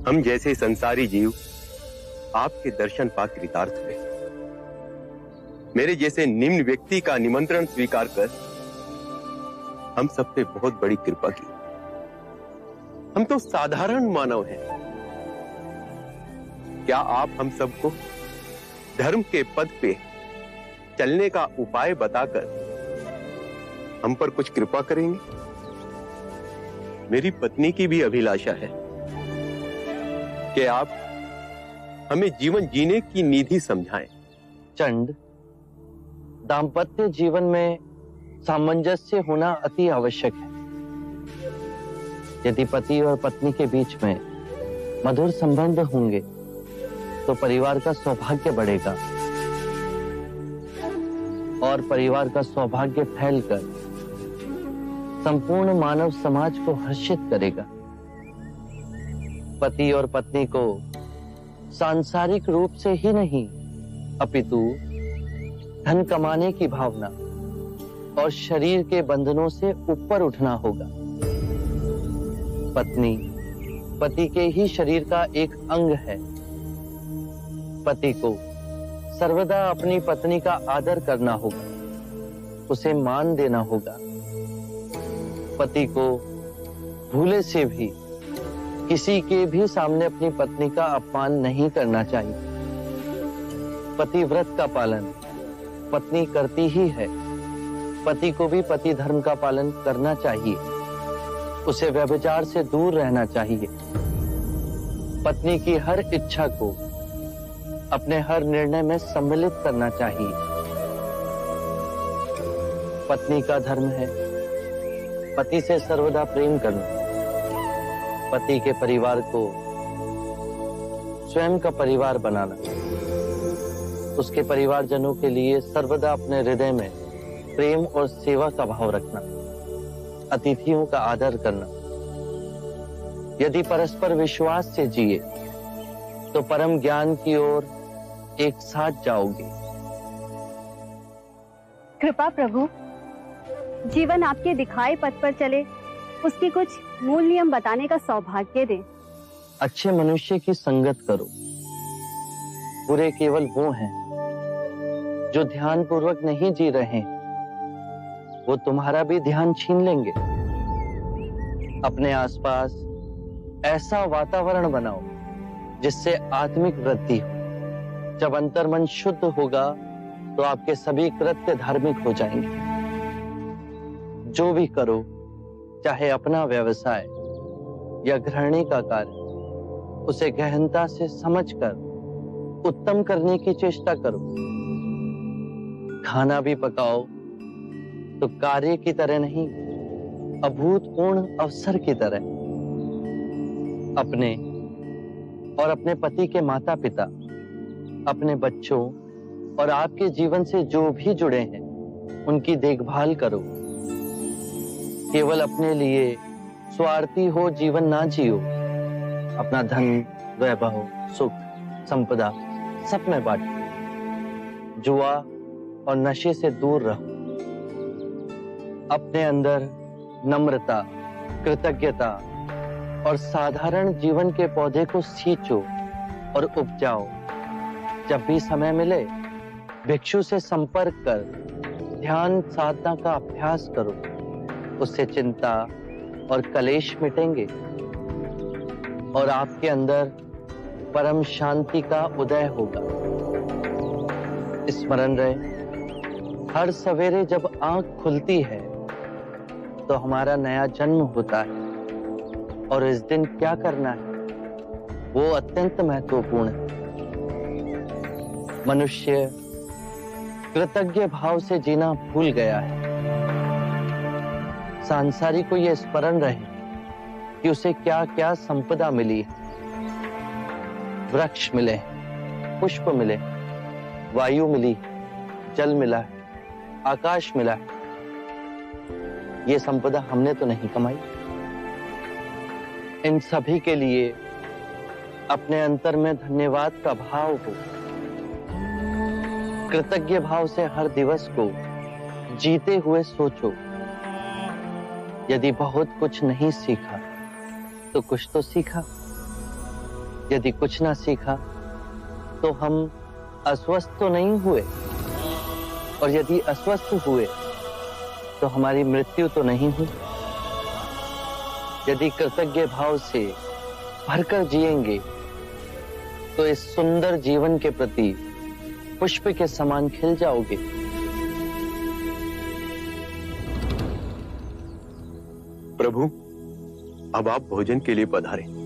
हम जैसे संसारी जीव आपके दर्शन पा कृतार्थ हुए। मेरे जैसे निम्न व्यक्ति का निमंत्रण स्वीकार कर हम सब पे बहुत बड़ी कृपा की। हम तो साधारण मानव हैं। क्या आप हम सबको धर्म के पद पे चलने का उपाय बताकर हम पर कुछ कृपा करेंगे? मेरी पत्नी की भी अभिलाषा है कि आप हमें जीवन जीने की निधि समझाएं। चंड, दाम्पत्य जीवन में सामंजस्य होना अति आवश्यक है। यदि पति और पत्नी के बीच में मधुर संबंध होंगे तो परिवार का सौभाग्य बढ़ेगा और परिवार का सौभाग्य फैलकर संपूर्ण मानव समाज को हर्षित करेगा। पति और पत्नी को सांसारिक रूप से ही नहीं अपितु धन कमाने की भावना और शरीर के बंधनों से ऊपर उठना होगा। पत्नी पति के ही शरीर का एक अंग है। पति को सर्वदा अपनी पत्नी का आदर करना होगा, उसे मान देना होगा। पति को भूले से भी किसी के भी सामने अपनी पत्नी का अपमान नहीं करना चाहिए। पतिव्रत का पालन पत्नी करती ही है। पति को भी पति धर्म का पालन करना चाहिए। उसे व्यभिचार से दूर रहना चाहिए। पत्नी की हर इच्छा को अपने हर निर्णय में सम्मिलित करना चाहिए। पत्नी का धर्म है पति से सर्वदा प्रेम करना। पति के परिवार को स्वयं का परिवार बनाना। उसके परिवारजनों के लिए सर्वदा अपने हृदय में प्रेम और सेवा का भाव रखना। अतिथियों का आदर करना। यदि परस्पर विश्वास से जिए तो परम ज्ञान की ओर एक साथ जाओगे। कृपा प्रभु, जीवन आपके दिखाए पथ पर चले, उसके कुछ मूल नियम बताने का सौभाग्य दें। अच्छे मनुष्य की संगत करो। बुरे केवल वो हैं जो ध्यान पूर्वक नहीं जी रहे। वो तुम्हारा भी ध्यान छीन लेंगे। अपने आसपास ऐसा वातावरण बनाओ जिससे आत्मिक वृद्धि हो। जब अंतर्मन शुद्ध होगा तो आपके सभी कृत्य धार्मिक हो जाएंगे। जो भी करो, चाहे अपना व्यवसाय या गृहिणी का कार्य, उसे गहनता से समझकर उत्तम करने की चेष्टा करो। खाना भी पकाओ तो कार्य की तरह नहीं, अभूतपूर्ण अवसर की तरह। अपने और अपने पति के माता पिता, अपने बच्चों और आपके जीवन से जो भी जुड़े हैं, उनकी देखभाल करो। केवल अपने लिए स्वार्थी हो जीवन ना जियो। अपना धन, वैभव, सुख, संपदा सब में बांटो। जुआ और नशे से दूर रहो। अपने अंदर नम्रता, कृतज्ञता और साधारण जीवन के पौधे को सींचो और उपजाओ। जब भी समय मिले भिक्षु से संपर्क कर ध्यान साधना का अभ्यास करो। उससे चिंता और कलेश मिटेंगे और आपके अंदर परम शांति का उदय होगा। स्मरण रहे, हर सवेरे जब आंख खुलती है तो हमारा नया जन्म होता है और इस दिन क्या करना है वो अत्यंत महत्वपूर्ण है। मनुष्य कृतज्ञ भाव से जीना भूल गया है। सांसारिक को यह स्मरण रहे कि उसे क्या क्या संपदा मिली है। वृक्ष मिले, पुष्प मिले, वायु मिली, जल मिला है, आकाश मिला है। ये संपदा हमने तो नहीं कमाई। इन सभी के लिए अपने अंतर में धन्यवाद का भाव हो। कृतज्ञ भाव से हर दिवस को जीते हुए सोचो। यदि बहुत कुछ नहीं सीखा तो कुछ तो सीखा। यदि कुछ ना सीखा तो हम अस्वस्थ तो नहीं हुए, और यदि अस्वस्थ हुए तो हमारी मृत्यु तो नहीं हुई। यदि कृतज्ञ भाव से भरकर जिएंगे तो इस सुंदर जीवन के प्रति पुष्प के समान खिल जाओगे। प्रभु, अब आप भोजन के लिए पधारें।